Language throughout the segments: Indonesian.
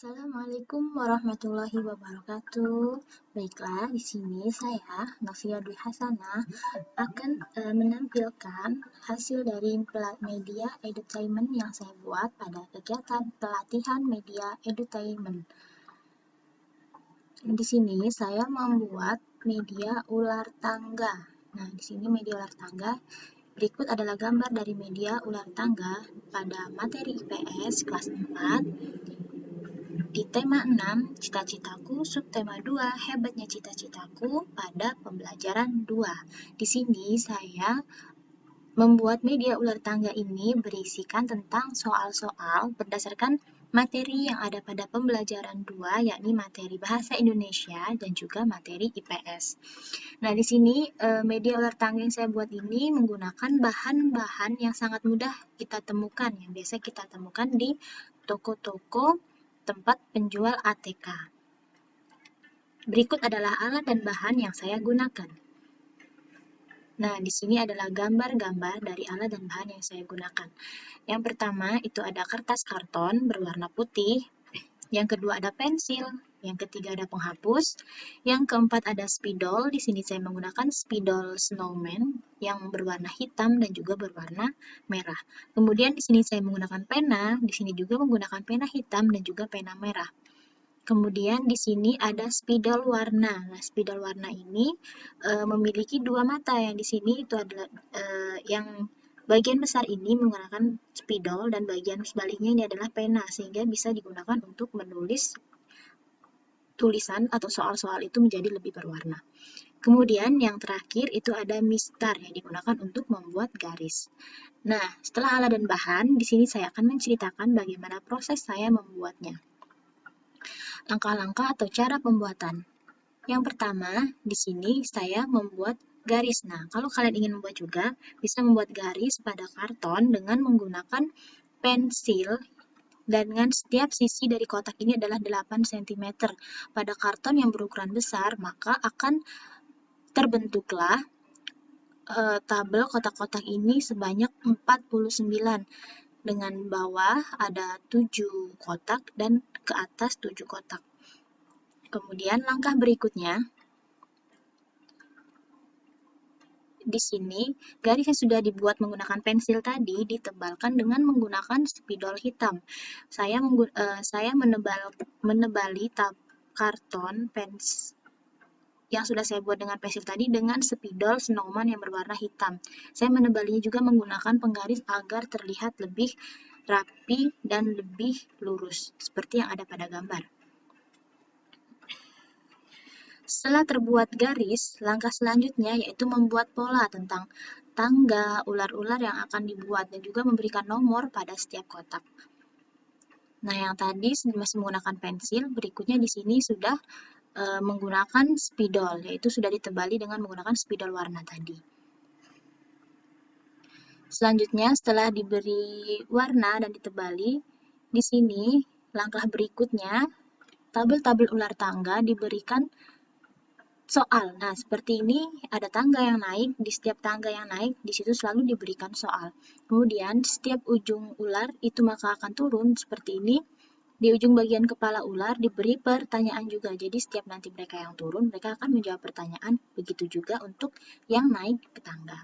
Assalamualaikum warahmatullahi wabarakatuh. Baiklah, di sini saya, Novia Dwi Hasanah, akan menampilkan hasil dari media edutainment yang saya buat pada kegiatan pelatihan media edutainment. Di sini saya membuat media ular tangga. Nah, di sini media ular tangga. Berikut adalah gambar dari media ular tangga pada materi IPS kelas 4. Di tema 6, cita-citaku, subtema 2, hebatnya cita-citaku pada pembelajaran 2. Di sini saya membuat media ular tangga ini berisikan tentang soal-soal berdasarkan materi yang ada pada pembelajaran 2, yakni materi bahasa Indonesia dan juga materi IPS. Nah, di sini media ular tangga yang saya buat ini menggunakan bahan-bahan yang sangat mudah kita temukan, yang biasa kita temukan di toko-toko tempat penjual ATK. Berikut adalah alat dan bahan yang saya gunakan. Nah, di sini adalah gambar-gambar dari alat dan bahan yang saya gunakan. Yang pertama, itu ada kertas karton berwarna putih. Yang kedua ada pensil. Yang ketiga ada penghapus. Yang keempat ada spidol. Di sini saya menggunakan spidol snowman yang berwarna hitam dan juga berwarna merah. Kemudian di sini saya menggunakan pena. Di sini juga menggunakan pena hitam dan juga pena merah. Kemudian di sini ada spidol warna. Nah, spidol warna ini memiliki dua mata. Yang di sini itu adalah yang bagian besar ini menggunakan spidol dan bagian sebaliknya ini adalah pena, sehingga bisa digunakan untuk menulis tulisan atau soal-soal itu menjadi lebih berwarna. Kemudian yang terakhir itu ada mistar yang digunakan untuk membuat garis. Nah, setelah alat dan bahan, di sini saya akan menceritakan bagaimana proses saya membuatnya. Langkah-langkah atau cara pembuatan. Yang pertama, di sini saya membuat garis. Nah, kalau kalian ingin membuat juga, bisa membuat garis pada karton dengan menggunakan pensil dan dengan setiap sisi dari kotak ini adalah 8 cm. Pada karton yang berukuran besar, maka akan terbentuklah tabel kotak-kotak ini sebanyak 49. Dengan bawah ada 7 kotak dan ke atas 7 kotak. Kemudian langkah berikutnya, di sini garis yang sudah dibuat menggunakan pensil tadi ditebalkan dengan menggunakan spidol hitam. Saya menebali karton yang sudah saya buat dengan pensil tadi dengan spidol snowman yang berwarna hitam. Saya menebalinya juga menggunakan penggaris agar terlihat lebih rapi dan lebih lurus, seperti yang ada pada gambar. Setelah terbuat garis, langkah selanjutnya yaitu membuat pola tentang tangga, ular-ular yang akan dibuat, dan juga memberikan nomor pada setiap kotak. Nah, yang tadi masih menggunakan pensil, berikutnya di sini sudah menggunakan spidol, yaitu sudah ditebali dengan menggunakan spidol warna tadi. Selanjutnya, setelah diberi warna dan ditebali, di sini langkah berikutnya, tabel-tabel ular tangga diberikan soal. Nah, seperti ini ada tangga yang naik, di setiap tangga yang naik, di situ selalu diberikan soal. Kemudian, setiap ujung ular itu maka akan turun seperti ini. Di ujung bagian kepala ular diberi pertanyaan juga. Jadi, setiap nanti mereka yang turun, mereka akan menjawab pertanyaan. Begitu juga untuk yang naik ke tangga.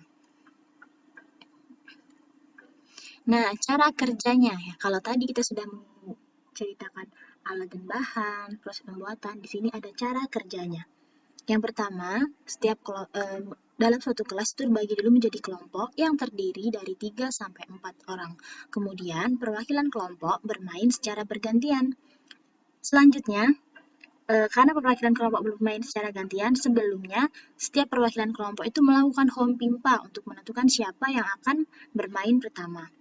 Nah, cara kerjanya ya. Kalau tadi kita sudah menceritakan alat dan bahan, proses pembuatan, di sini ada cara kerjanya. Yang pertama, dalam suatu kelas itu dibagi dulu menjadi kelompok yang terdiri dari 3 sampai 4 orang. Kemudian, perwakilan kelompok bermain secara bergantian. Selanjutnya, karena perwakilan kelompok bermain secara gantian, sebelumnya setiap perwakilan kelompok itu melakukan home pimpa untuk menentukan siapa yang akan bermain pertama.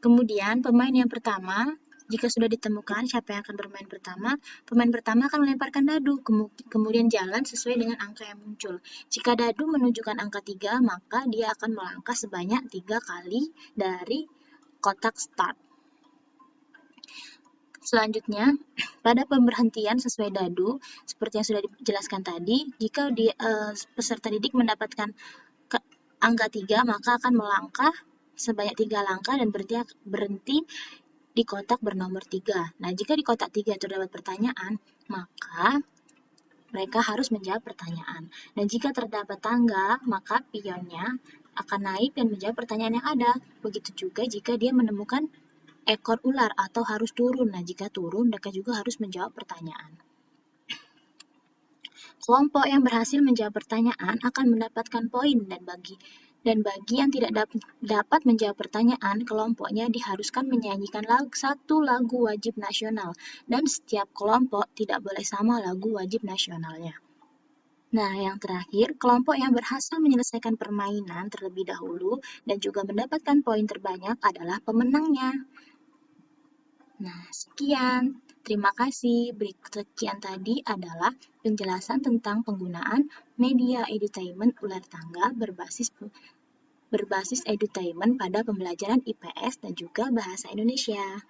Kemudian, pemain yang pertama, jika sudah ditemukan siapa yang akan bermain pertama, pemain pertama akan melemparkan dadu, kemudian jalan sesuai dengan angka yang muncul. Jika dadu menunjukkan angka 3, maka dia akan melangkah sebanyak 3 kali dari kotak start. Selanjutnya, pada pemberhentian sesuai dadu, seperti yang sudah dijelaskan tadi, jika peserta didik mendapatkan angka 3, maka akan melangkah sebanyak 3 langkah dan berhenti di kotak bernomor 3. Nah, jika di kotak 3 terdapat pertanyaan, maka mereka harus menjawab pertanyaan. Dan jika terdapat tangga, maka pionnya akan naik dan menjawab pertanyaan yang ada. Begitu juga jika dia menemukan ekor ular atau harus turun. Nah, jika turun, mereka juga harus menjawab pertanyaan. Kelompok yang berhasil menjawab pertanyaan akan mendapatkan poin dan bagi yang tidak dapat menjawab pertanyaan, kelompoknya diharuskan menyanyikan satu lagu wajib nasional dan setiap kelompok tidak boleh sama lagu wajib nasionalnya. Nah, yang terakhir, kelompok yang berhasil menyelesaikan permainan terlebih dahulu dan juga mendapatkan poin terbanyak adalah pemenangnya. Nah, sekian. Terima kasih. Sekian tadi adalah penjelasan tentang penggunaan media edutainment ular tangga berbasis edutainment pada pembelajaran IPS dan juga bahasa Indonesia.